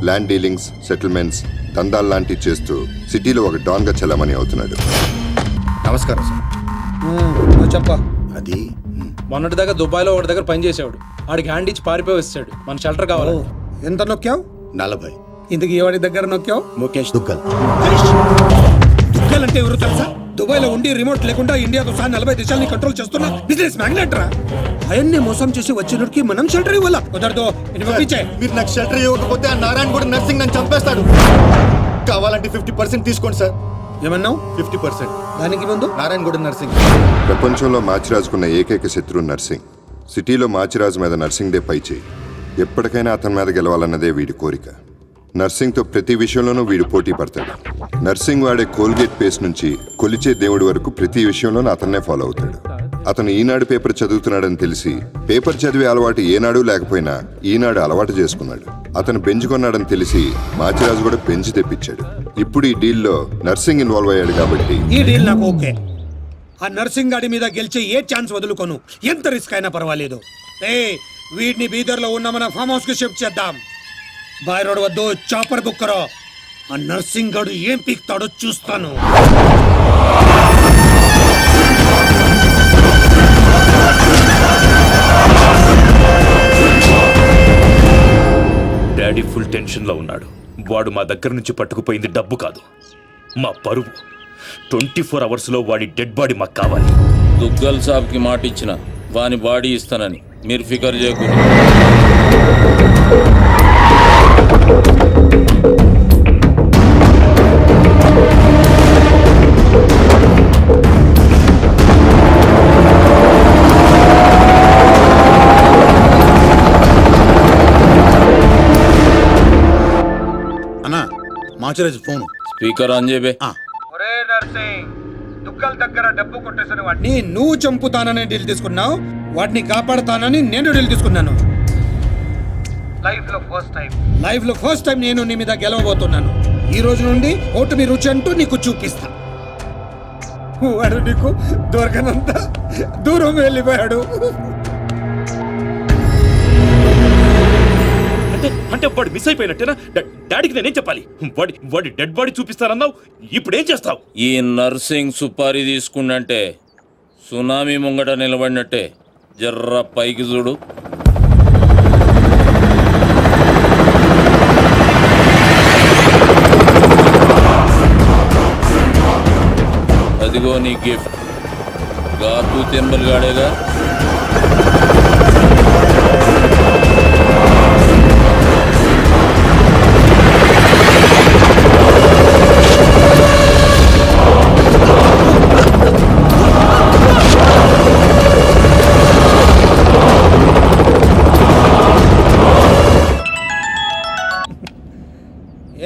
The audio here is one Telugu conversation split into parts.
ల్యాండ్ డీలింగ్స్, సెటిల్మెంట్స్, దందాలు లాంటివి చేస్తూ సిటీలో ఒక డాన్గా చలామణి అవుతున్నాడు. నమస్కారం సార్. చెప్ప అది మొన్నటిదాకా దుబాయ్లో ఒకటి దగ్గర పని చేసేవాడు. ఆడికి హ్యాండ్ ఇచ్చి పారిపోయి వచ్చాడు. మన షెల్టర్ కావాలి. ఎంత నొక్కావు? 40. ఇంతకు ఎవరి దగ్గర నొక్కావు? ముఖేష్ దుగ్గల్. దుగ్గల్ అంటే ఎవరు తెలుసా? దుబాయ్ లో ఉండి రిమోట్ లేకుండా ఇండియాతో సహా 40 దేశాలని కంట్రోల్ చేస్తున్న బిజినెస్ మ్యాగ్నెట్ రా. ఆయన్ని మోసం చేసి వచ్చినడికి మనం షెల్టర్ ఇవ్వాలా? కుదరదు. మీరు నాకు షెల్టర్ ఇవ్వకపోతే ఆ నారాయణ కూడా నర్సింగ్ నన్ను చంపేస్తాడు. కావాలంటే 50% తీసుకోండి సార్. ఏమన్నావు? 50%. దానికి ముందు నారాయణ కూడా నర్సింగ్. ప్రపంచంలో మాచిరాజుకున్న ఏకైక శత్రువు నర్సింగ్. సిటీలో మాచిరాజు మీద నర్సింగ్ డే పై చేయి. ఎప్పటికైనా అతని మీద గెలవాలన్నదే వీడి కోరిక. నర్సింగ్తో ప్రతి విషయంలోనూ వీడు పోటీ పడతాడు. నర్సింగ్ వాడే కోల్గేట్ పేస్ట్ నుంచి కొలిచే దేవుడి వరకు ప్రతి విషయంలోనూ అతన్నే ఫాలో అవుతాడు. అతను ఈనాడు పేపర్ చదువుతున్నాడని తెలిసి పేపర్ చదివే అలవాటు ఏనాడు లేకపోయినా ఈనాడు అలవాటు చేసుకున్నాడు. అతను బెంచ్ కొన్నాడని తెలిసి మాచిరాజు కూడా బెంచ్ తెప్పించాడు. ఇప్పుడు ఈ డీల్లో నర్సింగ్ ఇన్వాల్వ్ అయ్యాడు కాబట్టి ఈ డీల్ నాకు ఓకే. ఆ నర్సింగ్ గాడి మీద గెలిచే ఏ ఛాన్స్ వదులుకోను. ఎంత రిస్క్ అయినా పర్వాలేదు. వీడిని బీదర్లో ఉన్న మన ఫామ్ హౌస్ కి షిఫ్ట్ చేద్దాం. బాయ్ రోడ్ వద్దు, చాపర్ బుక్ కరో. ఆ నర్సింగ్ గాడు ఏం పీక్తాడో చూస్తాను. డాడీ ఫుల్ టెన్షన్లో ఉన్నాడు. వాడు మా దగ్గర నుంచి పట్టుకుపోయింది డబ్బు కాదు, మా పరువు. 24 అవర్స్లో వాడి డెడ్ బాడీ మాకు కావాలి. దుగ్గల్ సాబ్కి మాట ఇచ్చిన వాని బాడీ ఇస్తానని మీరు ఫికర్ చేయకూడదు. అన్నా మాచిరాజు ఫోన్. స్పీకర్ ఆన్ చేయబే. దుగ్గల్ దగ్గర డబ్బు కొట్టేసిన వాడిని నువ్వు చంపుతానని డీల్ తీసుకున్నావు. వాడిని కాపాడుతానని నేను డీల్ తీసుకున్నాను. లైఫ్ లో ఫస్ట్ టైం నేను నీ మీద గెలవబోతున్నాను. ఈ రోజు నుండి ఓటమి రుచి అంటూ నీకు చూపిస్తా. వాడు నీకు దొరకనంత దూరం వెళ్ళిపోయాడు. అంటే వాడు మిస్ అయిపోయినట్టేనా? డాడీకి నేనేం చెప్పాలి? వాడి డెడ్ బాడీ చూపిస్తానన్నావు, ఇప్పుడు ఏం చేస్తావు? ఈ నర్సింగ్ సుపారీ తీసుకుండంటే సునామీ ముంగట నిలబడినట్టే. జర్ర పైకి చూడు. అదిగో నీ గిఫ్ట్. గాతూ తెంబల్ గాడేగా.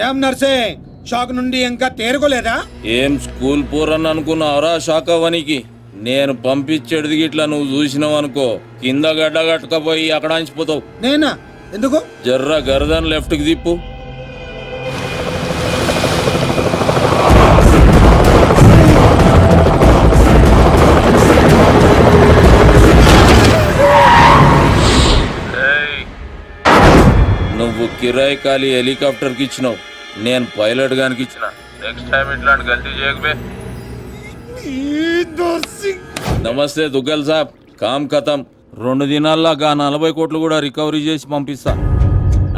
ఏం నర్సింగ్, షాక్ నుండి ఇంకా తేరుకోలేదా? ఏం స్కూల్ పోరని అనుకున్నావురా షాక్ అవ్వనికి? నేను పంపించేది ఇట్లా నువ్వు చూసినావు అనుకో, కింద గడ్డ కట్టుకపోయి అక్కడ అంచిపోతావు. నేనా? ఎందుకు? జర్ర గర్దన్ లెఫ్ట్ కి తిప్పు. నువ్వు కిరాయి ఖాళీ హెలికాప్టర్కి ఇచ్చినావు, నేను పైలట్ గానికి ఇచ్చిన. నెక్స్ట్ టైం ఇట్లాంటి గల్తీ చేయకబే. నమస్తే దుగ్గల్ సాబ్, కామ్ ఖతం. 2 దినాల్లో 40 కోట్లు కూడా రికవరీ చేసి పంపిస్తా.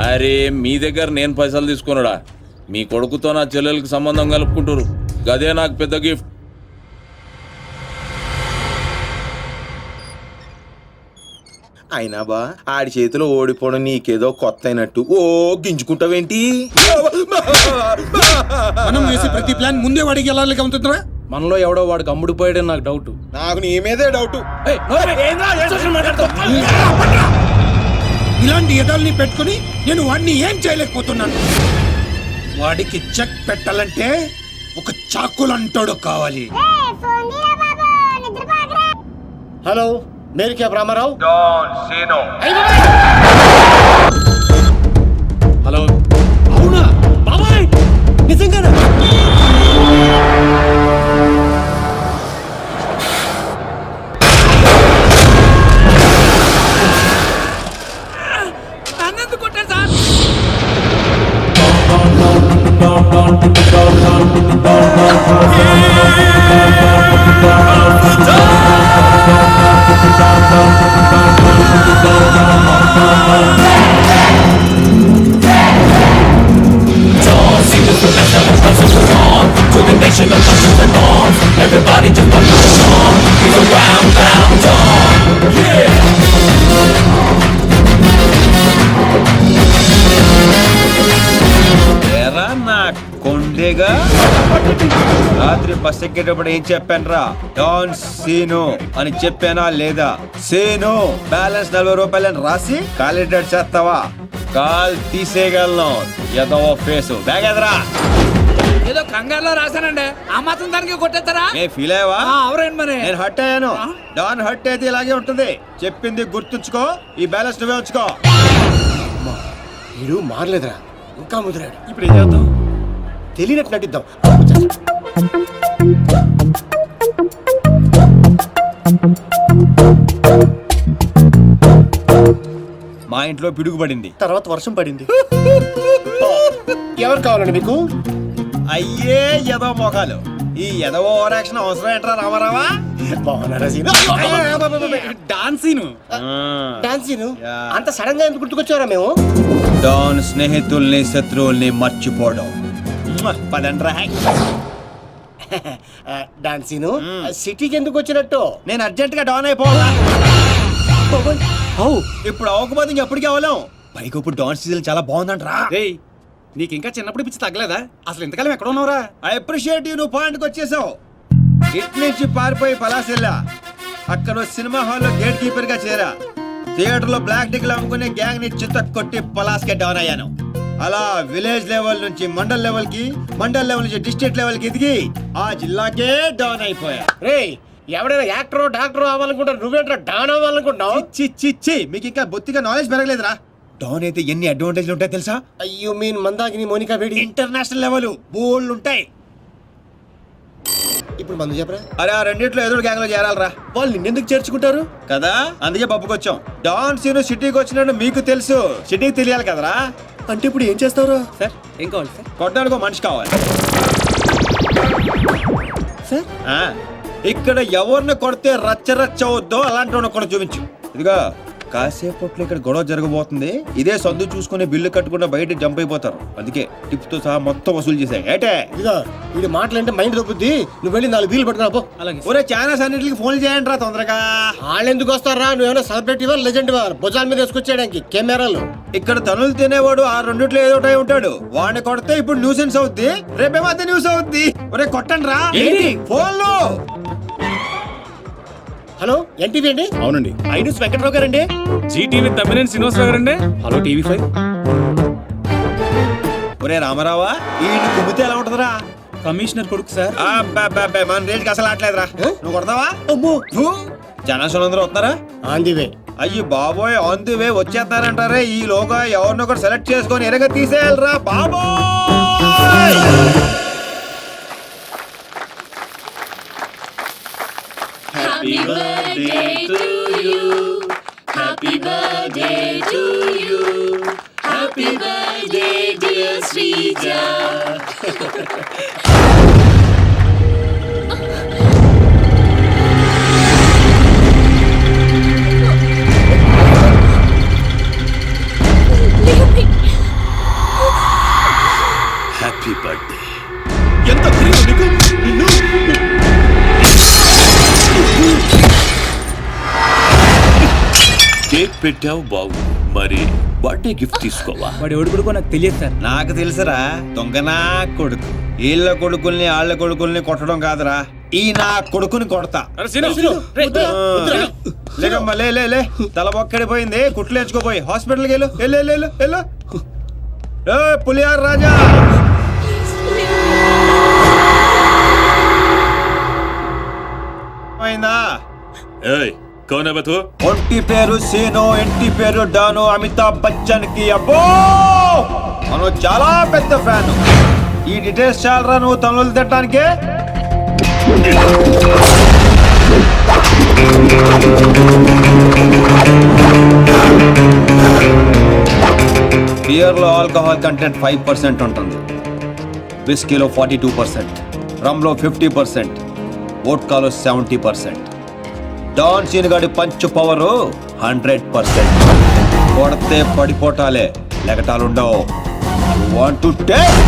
అరే మీ దగ్గర నేను పైసలు తీసుకున్నాడా? మీ కొడుకుతో నా చెల్లెలకి సంబంధం కలుపుకుంటారు, గదే నాకు పెద్ద గిఫ్ట్. అయినా బా ఆడి చేతిలో ఓడిపోవడం నీకేదో కొత్త అయినట్టు ఓ గింజుకుంటావేంటి? మనం వేసే ప్రతి ప్లాన్ ముందే వాడికి వెళ్ళాలిగా ఉంటుందిరా. మనలో ఎవడో వాడికి అమ్ముడుపోయాడని నాకు డౌట్. నాకు నీ మీదే డౌట్. ఇలాంటి ఎదల్ని పెట్టుకుని నేను వాడిని ఏం చేయలేకపోతున్నాను. వాడికి చెక్ పెట్టాలంటే ఒక చాకులంటాడు కావాలి. హలో, మేరీ క్యాబ్ రామారావు. హలో, అవునా బాబాయ్? నిజంగానా? నన్నెందుకు కొట్టారు సార్? ఎరా నా కొండేగా రాత్రి బస్ ఎక్కేటప్పుడు ఏం చెప్పాను రా డాన్ సీను అని చెప్పానా లేదా? సీను బ్యాలెన్స్ 40 రూపాయలని రాసి కాలిడేట్ చేస్తావా? కాల్ తీసేయగలను. ఏదో ఫేసు బ్యాగ్ ఎదరా. ఏదో కంగారులో రాశానండి, ఆ మాత్రం దానికి కొట్టేస్తారా? నేను ఫీల్ అయ్యావా? అవునండి మరి. నేను హర్ట్ అయ్యాను. డాన్ హర్ట్ అయితే ఇలాగే ఉంటుంది. చెప్పింది గుర్తుంచుకో, ఈ బ్యాలెన్స్ నువ్వే ఉంచుకో. వీడు మారలేదురా, ఇంకా ముదిరాడు. ఇప్పుడు ఏం చేద్దాం? తెలియనట్టు నటిద్దాం. మా ఇంట్లో పిడుగు పడింది, తర్వాత వర్షం పడింది. ఎవరు కావాలండి మీకు? అయ్యే ఎదో మొఖాలు. ఈ ఎదో ఓవర్ యాక్షన్ అవసరం ఏంట్రా రామారావా? బాగున్నారా సీను? డాన్సీను. డాన్సీను అంత సడన్ గా ఎందుకు గుర్తుకొచ్చారా మేము? డాన్ స్నేహితుల్ని శత్రువుల్ని మర్చిపోవడం. పదండ్రా. డాన్సీను సిటీకి ఎందుకు వచ్చినట్టు? నేను అర్జెంట్ గా డాన్ అయిపోవాలా? ఇప్పుడు అవ్వకపోతే ఇంకెప్పటికీ అవ్వలేం. పైకి ఇప్పుడు డాన్ సీజన్ చాలా బాగుందంటరా. రేయ్, నీకు ఇంకా చిన్నప్పుడు పిచ్చి తగ్గలేదా? అసలు ఇంతకాలం ఎక్కడ ఉన్నావురా? I appreciate you. నువ్వు పాయింట్కి వచ్చేసావు. ఇటు నుంచి పారిపోయి పలాసెల్లా, అక్కడ సినిమా హాల్లో గేట్ కీపర్ గా చేరా. థియేటర్ లో బ్లాక్ టికెట్లు అమ్ముకునే గ్యాంగ్ ని చిత్త కొట్టి పలాస్కే డౌన్ అయ్యాను. అలా విలేజ్ లెవెల్ నుంచి మండల్ లెవెల్ కి, మండల్ లెవెల్ నుంచి డిస్ట్రిక్ట్ లెవెల్ కి ఎదిగి ఆ జిల్లాకే డౌన్ అయిపోయా. రేయ్, ఎవడైనా యాక్టర్ డాక్టర్ అవ్వాలనుకుంటారు, నువ్వేంట్రా డాన్ అవ్వాలనుకుంటున్నావు? చి మీకు ఇంకా బొత్తిగా నాలెడ్జ్ పెరగలేదురా. డౌన్ అయితే ఎన్ని అడ్వాంటేజ్లు ఉంటాయి తెలుసా? యు మీన్ మందాకిని మోనికా వేడి? ఇంటర్నేషనల్ లెవెల్ బోల్డ్ ఉంటాయి. ఇప్పుడు మందు చెప్పరా. అరే ఆ రెండిట్లో ఎదురు గ్యాంగ్ లో చేరాలరా. వాళ్ళు నిన్నెందుకు చేర్చుకుంటారు కదా, అందుకే పప్పుకొచ్చాం. డాన్ సీను సిటీకి వచ్చినట్టు మీకు తెలుసు, సిటీకి తెలియాలి కదరా. అంటే ఇప్పుడు ఏం చేస్తావురా? సార్ ఏం కావాలి సార్? కొట్టడానికి మనిషి కావాలి సార్ ఆ, ఇక్కడ ఎవరిని కొడితే రచ్చ రచ్చ అవుద్దో అలాంటి వాడిని కూడా చూపించు. ఇదిగా కాసేపట్లో ఇక్కడ గొడవ జరగబోతుంది. ఇదే సందు చూసుకుని బిల్లు కట్టుకుంటే బయట జంప్ అయిపోతారు. అందుకే టిప్స్ తో సహా మొత్తం వసూలు చేశాయి. ఏటే ఇదిగా వీడి మాటలంటే మైండ్ దొబ్బుద్ది. నువ్వు వెళ్ళి 4 వీలు పట్టుకురా పో. అలాగే. ఒరే ఛానల్స్ అన్నిటికి ఫోన్ చేయండి రా తొందరగా. వాళ్ళు ఎందుకు వస్తారా? నువ్వేమైనా సెలబ్రిటీవా లెజెండ్వా? భుజాల మీద వేసుకొచ్చేయడానికి కెమెరాలు. ఇక్కడ తనులు తినేవాడు ఆ రెండిట్లో ఏదో ఒకటి ఉంటాడు. వాడిని కొడితే ఇప్పుడు న్యూసెన్స్ అవుద్ది, రేపేమో అదే న్యూస్ అవుద్ది. ఒరే కొట్టండి రా. ఫోన్లో. హలో, ఎన్టీవీ అండి? అవునండి. ఐన్యూస్ వెంకట్రావు గారండి? జీటీవీ తమ్మినేని శ్రీనివాసరావు గారండి. Hello TV5. ఒరే రామారావా, ఈ కుమ్మితే ఎలా ఉంటదిరా? కమిషనర్ కొడుకు సార్. మన రేట్కి అసలు ఆటలేదురా. నువ్వు కొడతావా? అమ్మో, జనాశులు అందరూ వస్తున్నారా? On the way. అయ్యి బాబోయ్, ఆన్ ది వే వచ్చేస్తారంటారే. ఈ లోగా ఎవరినొకరు సెలెక్ట్ చేసుకొని ఎరగ తీసేయాలరా బాబోయ్. Happy birthday to you. Happy birthday to you. Happy birthday, dear Srija. Happy birthday. ఎంత ధైర్యం నీకు? నిన్ను కేక్ పెట్టావు బావు, మరి బర్త్డే గిఫ్ట్ తీసుకోవా? వాడు ఎవడు కొడుకో నాకు తెలియదు సార్. నాకు తెలుసురా, దొంగనా కొడుకు. వీళ్ళ కొడుకుల్ని వాళ్ళ కొడుకుల్ని కొట్టడం కాదురా, ఈ నా కొడుకుని కొడతా. లేకమ్మా, లే లే లే. తల బొక్కడిపోయింది, కుట్లు ఎంచుకోపోయి హాస్పిటల్కి వెళ్ళు. వెళ్ళు. పులియార్ రాజా. అయిందా? ఏయ్, కౌన్ హై బతూ? ఒంటి పేరు సీను, ఇంటి పేరు డాను. అమితాబ్ బచ్చన్ కి అబ్బో మనం చాలా పెద్ద ఫ్యాన్. ఈ డీటెయిల్స్ చాలరా నువ్వు తనులు తిట్టడానికే? బియర్ లో ఆల్కహాల్ కంటెంట్ 5% ఉంటుంది. విస్కీలో 42%, రమ్లో 50%, వోడ్కాలో 70%. డాన్ సీన్ గాడి పంచ్ పవర్ 100%. కొడితే పడిపోటాలే, లెగటాలుండవు. వాంట్ టు టేక్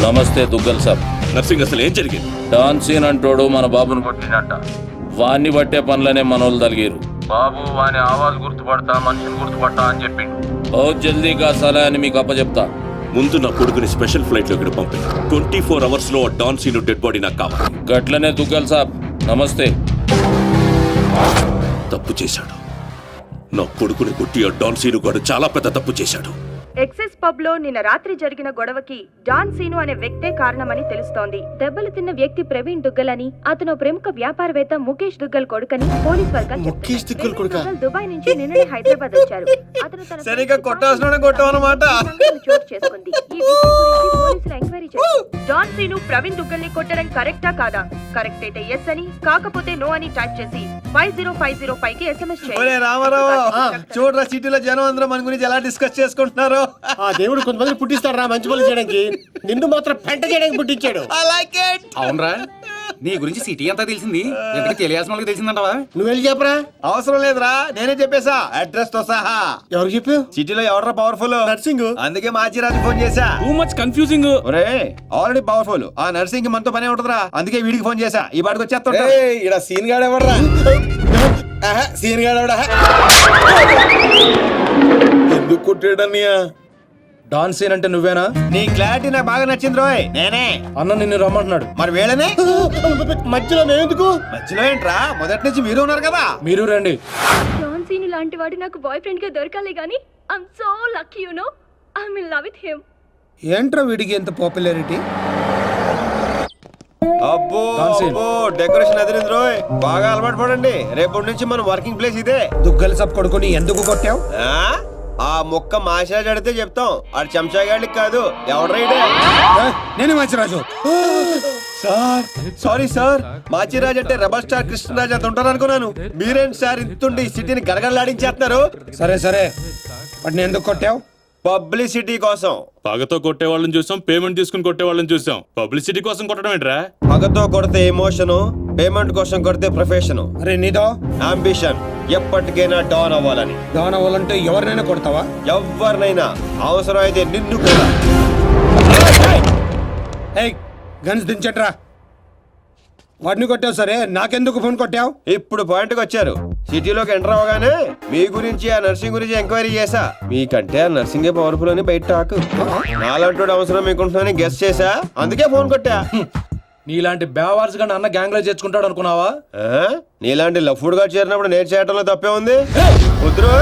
నమస్తే దుగ్గల్ సాబ్. నర్సింగ్ అసలు ఏం జరిగింది? డాన్ సీన్ అంటోడు మన బాబును కొట్టినట్ట. వాణ్ణి బట్టే పనులనే మనోళ్ళు తలిగారు. బాబు వాని ఆవాజ్ గుర్తుపడతా, మనిషిని గుర్తుపడతా అని చెప్పిండు. బహుత్ జల్దీగా సలహా అని మీకు అప్పచెప్తా. ముందు నా కొడుకుని స్పెషల్ ఫ్లైట్ లో ఇక్కడ పంపి 24 అవర్స్ లో డాన్ సీను డెడ్ బాడీ నాకు కావాలి. గట్లనే దుగ్గల్ సాబ్. నమస్తే. తప్పు చేశాడు. నా కొడుకుని కొట్టి ఆ డాన్ సీను గాడు చాలా పెద్ద తప్పు చేశాడు. ఎక్సెస్ పబ్ లో నిన్న రాత్రి జరిగిన గొడవకి డాన్ సీను అనే వ్యక్తే కారణమని తెలుస్తోంది. దెబ్బలు తిన్న వ్యక్తి ప్రవీణ్ దుగ్గల్ అని, అతను ప్రముఖ వ్యాపారవేత్త ముఖేష్ దుగ్గల్ కొడుకని పోలీస్ వర్గాలు ముఖేష్ దుగ్గల్ కొడుకా? దుబాయ్ నుంచి నిన్ననే హైదరాబాద్ వచ్చారు. అతను తన సరిగ్గా కొట్టాల్సిన కొట్టావన్నమాట. సంఘటన చోటు చేసుకుంది. ఈ విషయం గురించి పోలీసులు ఎంక్వైరీ చేశారు. డాన్ సీను ప్రవీణ్ దుగ్గల్ ని కొట్టడం కరెక్టా కాదా? కరెక్ట్ అయితే ఎస్ అని, కాకపోతే నో అని టైప్ చేసి 50505 కి SMS చేయండి. రామారావు చూడరా, సిటీలో జనం అందరూ మన గురించి ఎలా డిస్కస్ చేసుకుంటున్నారు. ఆ దేవుడు కొంతమంది పుట్టిస్తాడు రా మంచి పనులు చేయడానికి, నిన్ను మాత్రం పెంట చేయడానికి పుట్టించాడు. అవునరా, నీ గురించి సిటీ అంతా తెలిసింది. ఎందుకు తెలియాల్సిన వాళ్ళకి తెలిసిందంటావా? నువ్వు వెళ్ళి చెప్పరా. అవసరం లేదురా, నేనే చెప్పేశా అడ్రస్ తో సహా. ఎవరు చెప్పావు? సిటీలో ఎవడరా పవర్ఫుల్? నర్సింగ్. అందుకే మాచిరాజు ఫోన్ చేశా. Too much confusing. ఒరే ఆల్రెడీ పవర్ఫుల్, ఆ నర్సింగ్ మనతో పనే ఉంటదిరా. అందుకే వీడికి ఫోన్ చేశా. ఈ పాటికి వచ్చేస్తా. ఇక్కడ సీన్ గాడు ఎవడరా? సీన్ గాడు ఎవడా? ఎందుకు కొట్టాడన్నయ్య? డాన్ సీన్ అంటే నువ్వేనా? నీ క్లారిటీ నాకు బాగా నచ్చింది రోయ్. నేనే. అన్న నిన్ను రమ్మంటున్నాడు. మరి వేళనే మధ్యలో మేమెందుకు? మధ్యలో ఏంట్రా, మొదటి నుంచి మీరు ఉన్నారు కదా. మీరు రండి. డాన్ సీను లాంటి వాడు నాకు బాయ్ ఫ్రెండ్ గా దొరకాలి గానీ I'm so lucky, you know. I will love with him. ఏంట్రా వీడికి ఎంత పాపులారిటీ? అబ్బో Dancing. అబ్బో, డెకరేషన్ అదిరింది రోయ్. బాగా అలవాటు పడండి. రేపటి నుంచి మన వర్కింగ్ ప్లేస్ ఇదే. దుగ్గల సబ్ కొడుకుని ఎందుకు కొట్టావు? ఆ మొక్క మాషాజ్ అడితే చెప్తాం. ఆడు చెంచాగాడికి కాదు. ఎవడ్రైడే? నేనే Manchiraju. Sir sorry sir, Machiraj అంటే రెబల్ స్టార్ కృష్ణరాజ్ అంత ఉంటారు అనుకున్నాను. మీరేంటి సార్ ఇంతుండి ఈ సిటీని గడగడలాడించేస్తున్నారు? సరే సరే, వాడిని ఎందుకు కొట్టావు? పబ్లిసిటీ కోసం. పగతో కొట్టే వాళ్ళని చూసాం, పేమెంట్ తీసుకుని కొట్టే వాళ్ళని చూసాం. పబ్లిసిటీ కోసం కొట్టడం ఏంట్రా? పగతో కొడితే ఎమోషను, పేమెంట్ కోసం కొడితే ప్రొఫెషను. అరే నీదో అంబిషన్ ఎప్పటికైనా డాన్ అవ్వాలని. డాన్ అవ్వాలంటే ఎవరినైనా కొడతావా? ఎవరినైనా, అవసరం అయితే నిన్ను కూడా. ఏయ్, గన్స్ దించట్రా. వాడిని కొట్టావు సరే, నాకెందుకు ఫోన్ కొట్టావు? ఇప్పుడు పాయింట్కి వచ్చారు. సిటీలోకి ఎంటర్ అవగానే మీ గురించి ఆ నర్సింగ్ గురించి ఎంక్వైరీ చేశా. మీకంటే ఆ నర్సింగే పవర్ఫుల్ అని బయట టాక్. నాలంటోడు అవసరం మీకుంటుందని గెస్ చేశా, అందుకే ఫోన్ కొట్టా. నీలాంటి బేవార్స్ గా అన్న గ్యాంగ్ లో చేర్చుకుంటాడు అనుకున్నావా? నీలాంటి లఫ్డ్ గా చేరినప్పుడు నేను చేయటంలో తప్పే ఉంది. కుదురు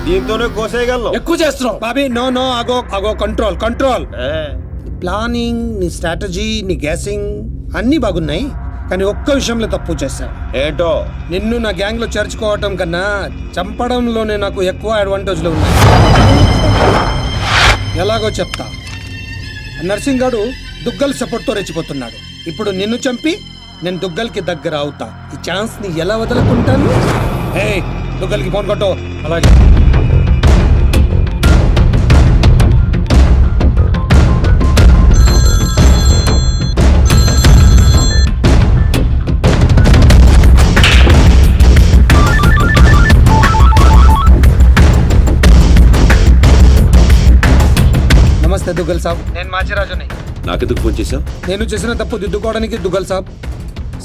దీంతోనే కోసేయగలను. ఎక్కువ చేస్తున్నావు బాబీ. నో నో, అగో అగో, కంట్రోల్ కంట్రోల్. ప్లానింగ్, నీ స్ట్రాటజీ, నీ గ్యాసింగ్ అన్నీ బాగున్నాయి, కానీ ఒక్క విషయంలో తప్పు చేశావు. ఏంటో? నిన్ను నా గ్యాంగ్ లో చేర్చుకోవటం కన్నా చంపడంలోనే నాకు ఎక్కువ అడ్వాంటేజ్లు ఉన్నాయి. ఎలాగో చెప్తా. నర్సింగ్ గాడు దుగ్గల్ సపోర్ట్ తో రెచ్చిపోతున్నాడు. ఇప్పుడు నిన్ను చంపి నేను దుగ్గల్కి దగ్గర అవుతా. ఈ ఛాన్స్ ని ఎలా వదులుకుంటాను? ఏ దుగ్గల్కి ఫోన్ కొట్టు. అలాగే. నమస్తే దుగ్గల్ సాబ్, నేను మాచిరాజుని. నాకెందుకు ఫోన్ చేశావు? నేను చేసిన తప్పు దిద్దుకోవడానికి దుగ్గల్ సాబ్,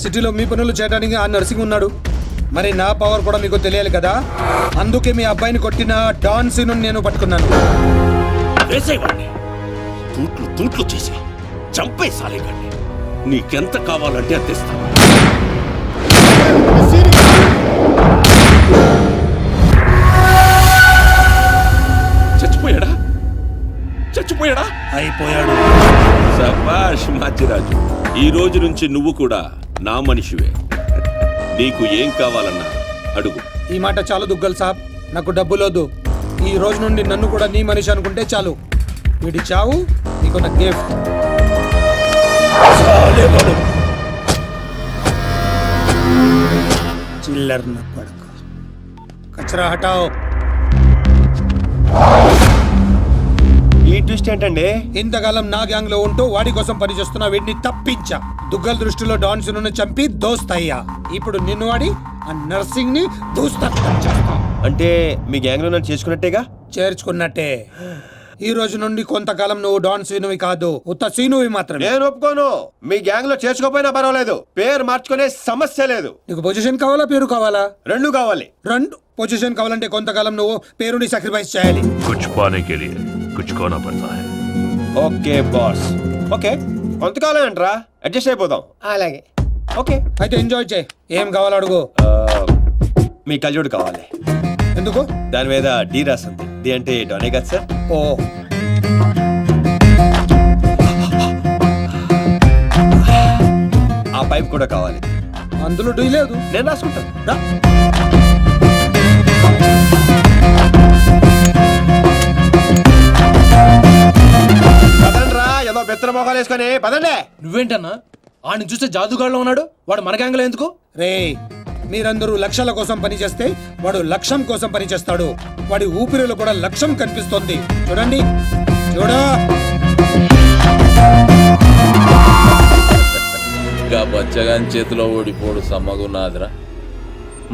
సిటీలో మీ పనులు చేయడానికి ఆ నర్సింగ్ ఉన్నాడు. మరి నా పవర్ కూడా మీకు తెలియాలి కదా, అందుకే మీ అబ్బాయిని కొట్టిన డాన్ సీను నేను పట్టుకున్నాను. వేసేవాడిని తూట్లు చేసి చంపే సాలేగాడిని. నీకెంత కావాలంటే అందిస్తాను. చచ్చిపోయాడా? చచ్చిపోయాడా? అయిపోయాడు. సబాష్ మాచిరాజు, ఈ రోజు నుంచి నువ్వు కూడా నా మనిషివే. నీకు ఏం కావాలన్నా అడుగు. ఈ మాట చాలు దుగ్గల్ సాబ్, నాకు డబ్బులోదు. ఈ రోజు నుండి నన్ను కూడా నీ మనిషి అనుకుంటే చాలు. వీడి చావు నీకు నా గిఫ్ట్. చిల్లర్ నా కొడుకు. కచరా హటాओ. ఈ ట్విస్ట్ ఏంటండి? ఇంతకాలం నా గ్యాంగ్ లో ఉంటూ వాడి కోసం పనిచేస్తున్న వీడిని తప్పించా. దుగ్గల్ దృష్టిలో డాన్ సిను చంపి దోస్త్ అయ్యా. ఇప్పుడు నిన్ను వాడి ఆ నర్సింగ్ ని దూస్తత్వం చేస్తా. అంటే మీ గ్యాంగ్ లో నన్ను చేసుకున్నట్టేగా? చేర్చుకున్నట్టే. ఈ రోజు నుండి కొంతకాలం నువ్వు డాన్ సీనువి కాదు, ఉత్త సీనువి మాత్రమే. నేను ఒప్పుకోను. మీ గ్యాంగ్ లో చేర్చుకోపోయినా పర్వాలేదు, పేరు మార్చుకునే సమస్య లేదు. నీకు పొజిషన్ కావాలా, పేరు కావాలా? రెండు కావాలి. రెండు. పొజిషన్ కావాలంటే కొంతకాలం నువ్వు పేరుని సాక్రిఫైస్ చేయాలి. కుछ पाने के लिए कुछ खोना पड़ता है. Okay boss. ఓకే, కొంతకాలం ఏంట్రా, అడ్జస్ట్ అయిపోదాం. అలాగే. ఓకే, అయితే ఎంజాయ్ చేయి. ఏం కావాలో అడుగు. మీ కళ్ళజోడు కావాలి. ఎందుకు? దాని మీద డి రాసింది. డి అంటే డోనే కదా సార్? ఓ, ఆ పైప్ కూడా కావాలి. అందులో డీ లేదు. నేను రాసుకుంటాను. రా. పదండ్రా, ఏదో బెత్తర మొఖాలు వేసుకొని పదండి. నువ్వేంటన్నా ఆడిని చూస్తే జాదుగాడులో ఉన్నాడు, వాడు మన గ్యాంగ్ లో ఎందుకు? రే, మీరందరూ లక్ష్యాల కోసం పనిచేస్తే వాడు లక్ష్యం కోసం పనిచేస్తాడు. వాడి ఊపిరిలో కూడా లక్ష్యం కనిపిస్తోంది. చూడండి, చూడా. ఇంకా బచ్చగాని చేతిలో ఓడిపోడు సమ్మగున్నాదిరా.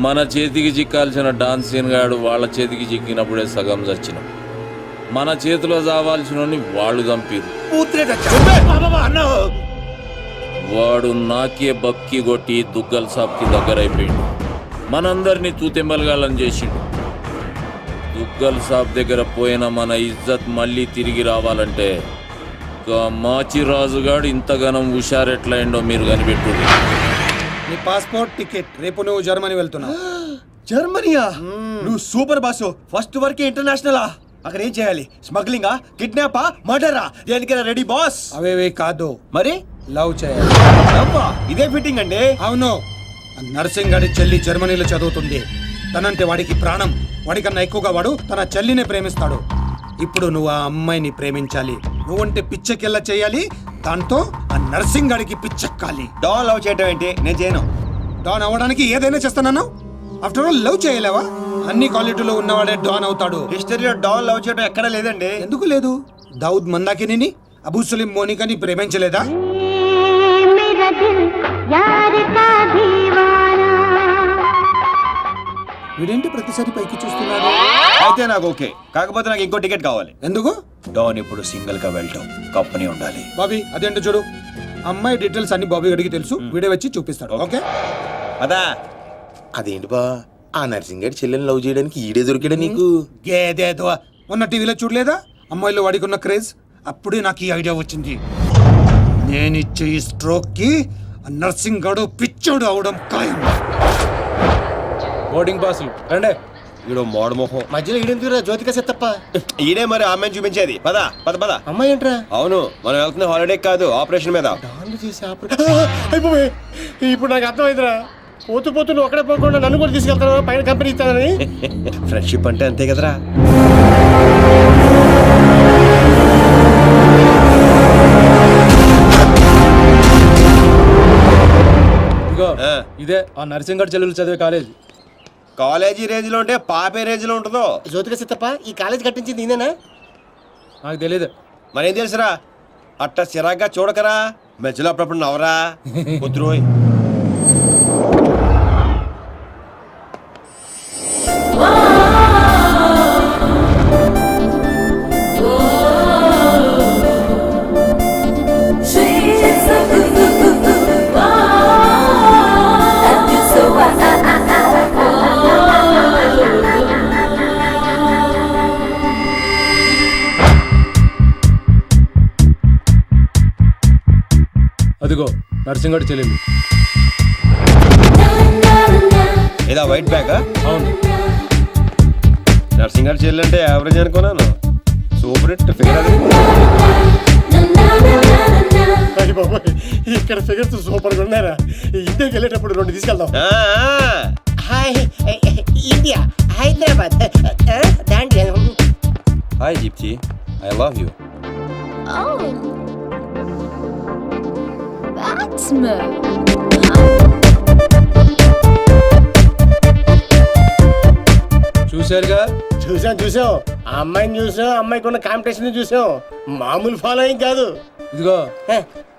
మన చేతికి చిక్కాల్సిన డాన్సీన్ గాడు వాళ్ళ చేతికి చిక్కినప్పుడే సగం చచ్చినాం. మన చేతిలో చావాల్సిన వాళ్ళు చంపిరు. వాడు నాకే బక్కి కొట్టి దుగ్గల్ సాబ్కి దగ్గరైపోయిండు. మనందరినీ తూతెంబలగాళ్ళని చేసిండు. దుగ్గల్ సాబ్ దగ్గర పోయిన మన ఇజ్జత్ మళ్ళీ తిరిగి రావాలంటే మాచిరాజుగాడు ఇంతగానం హుషారెట్లయిండో మీరు కనిపెట్టుర్రి. నీ పాస్పోర్ట్, టికెట్. రేపు నువ్వు జర్మనీ వెళ్తున్నావు. జర్మనీయా? నువ్వు సూపర్ బాసు. ఫస్ట్ వరకే ఇంటర్నేషనలా? అక్కడ ఏం చేయాలి? స్మగ్లింగా, కిడ్నాపా, మర్డరా? దేనికైనా రెడీ బాస్. అవేవే కాదు, మరి లవ్ చేయాలి. అబ్బా, ఇదే ఫిట్టింగ్ అండి. అవును. నర్సింగ్ గాడి చెల్లి జర్మనీలో చదువుతుంది. తనంటే వాడికి ప్రాణం. వాడికన్నా ఎక్కువగా వాడు తన చెల్లినే ప్రేమిస్తాడు. ఇప్పుడు నువ్వు ఆ అమ్మాయిని ప్రేమించాలి. నువ్వంటే పిచ్చెక్కెళ్ళ చేయాలి. దాంతో ఆ నర్సింగ్ గాడికి పిచ్చెక్కాలి. డాన్ లవ్ చేయటం ఏంటి? నేను చేయను. డాన్ అవ్వడానికి ఏదైనా చేస్తానన్నావు. ఆఫ్టర్ ఆల్ లవ్ చేయలేవా? అన్ని క్వాలిటీలో ఉన్నవాడే డాన్ అవుతాడు. హిస్టరీలో డాన్ లవ్ చేయడం ఎక్కడా లేదండి. ఎందుకు లేదు? దావుద్ మందాకిని, అబూ సలీం మోనికాని ప్రేమించలేదా? వీడేంటి ప్రతిసారి పైకి చూస్తున్నాడు? అయితే నాకు ఓకే, కాకపోతే నాకు ఇంకో టికెట్ కావాలి. ఎందుకు? డాన్ ఇప్పుడు సింగిల్ గా వెళ్ళటం, కంపెనీ ఉండాలి. బాబీ, అదేంటో చూడు. అమ్మాయి డీటెయిల్స్ అన్ని బాబీ గడికి తెలుసు. వీడే వచ్చి చూపిస్తాడు. ఓకే అదా? అదేంటి బా, ఆ నర్సింగ్ గారి చెల్లెని లవ్ చేయడానికి ఈడే దొరికాడా నీకు? గేదేదో మొన్న టీవీలో చూడలేదా అమ్మాయిలు వాడికి ఉన్న క్రేజ్? అప్పుడే నాకు ఈ ఐడియా వచ్చింది. నేను ఇచ్చే ఈ స్ట్రోక్ కి నర్సింగ్ గడు పిచ్చోడు అవడం ఖాయం. బోర్డింగ్ పాసులు రండే. ఈడో మోడ మొహం. మధ్యలో ఈడెందుకురా జ్యోతిక సెత్తప్ప? ఈడే మరి అమ్మాయిని చూపించేది. పద పద పద. అమ్మాయి ఏంట్రా? అవును, మనం వెళ్తున్న హాలిడే కాదు, ఆపరేషన్ మీద. డాన్లు చేసి అయిపోయి ఇప్పుడు నాకు అర్థమైందిరా. పోతూ పోతూ నువ్వు అక్కడే పోకుండా నన్ను కూడా తీసుకెళ్తాను పైన కంపెనీ ఇస్తానని. ఫ్రెండ్షిప్ అంటే అంతే కదరా. ఇదిగో ఇదే ఆ నర్సింగ్ గడ్ చెల్లెలు చదివే కాలేజ్. కాలేజీ రేంజ్ లో ఉంటే పాపే రేంజ్ లో ఉంటుందో. జ్యోతిక సెత్తప్ప ఈ కాలేజ్ కట్టించింది నేనేనా? నాకు తెలియదు. మరేం తెలుసురా, అట్ట చిరాగ్గా చూడకరా, మధ్యలో అప్పుడప్పుడు నవరా కుదురోయ్. అదిగో నర్సింగ్ గడ్ చెల్లెలు. ఏదా వైట్ బ్యాగా? అవును. నర్సింగ్ గారు చెల్లంటే యావరేజ్ అనుకున్నాను. సూపర్ హిట్ ఫిగర్ అది. అయ్య బాబోయ్, ఇక్కడ ఫిగర్స్ సూపర్ గా ఉన్నారా? ఇంటికి వెళ్ళేటప్పుడు 2 తీసుకెళ్దాం. Hi India, Hyderabad. Hi Deepti, I love you. Oh, that's me. చూశారుగా? చూసాం. ఆ అమ్మాయిని చూసాం, అమ్మాయికి ఉన్న కాంపిటీషన్ చూసాం. మామూలు ఫాలోయింగ్ కాదు. ఇదిగో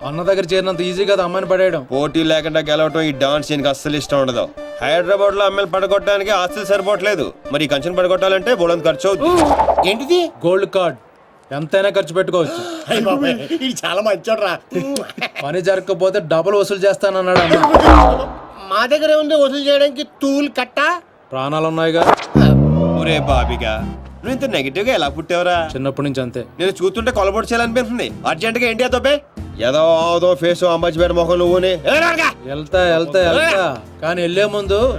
అన్న దగ్గర చేరినంత ఈజీ కదా అమ్మాయిని పడేయడం. పోటీ లేకుండా గెలవటం ఈ డాన్స్ దీనికి అస్సలు ఇష్టం ఉండదు. హైదరాబాద్ లో అమ్మాయిలు పడగొట్టడానికి ఆస్తులు సరిపోవట్లేదు, మరి ఈ కంచెను పడగొట్టాలంటే బోలంత ఖర్చు అవుతుంది. ఏంటిది? గోల్డ్ కార్డ్ ఎంతైనా ఖర్చు పెట్టుకోవచ్చు. అయ్య బాబోయ్, ఇది చాలా మంచోడ్రా. పని జరగకపోతే డబుల్ వసూలు చేస్తానన్నాడు అన్న. మా దగ్గర ఉంది వసూలు చేయడానికి తూల్ కట్ట. ప్రాణాలు ఉన్నాయిగా. ఒరే బాబిగా, నువ్వు ఇంత నెగిటివ్ గా ఎలా పుట్టావురా? చిన్నప్పటి నుంచి అంతే. నేను చూస్తుంటే కొలబొట్టు చేయాలనిపిస్తుంది. అర్జెంట్ గా ఏంటి అతోపే ఏదో ఫేస్ అంబాజీపేట మొహం నువ్వుని వెళ్తా కానీ వెళ్లే ముందు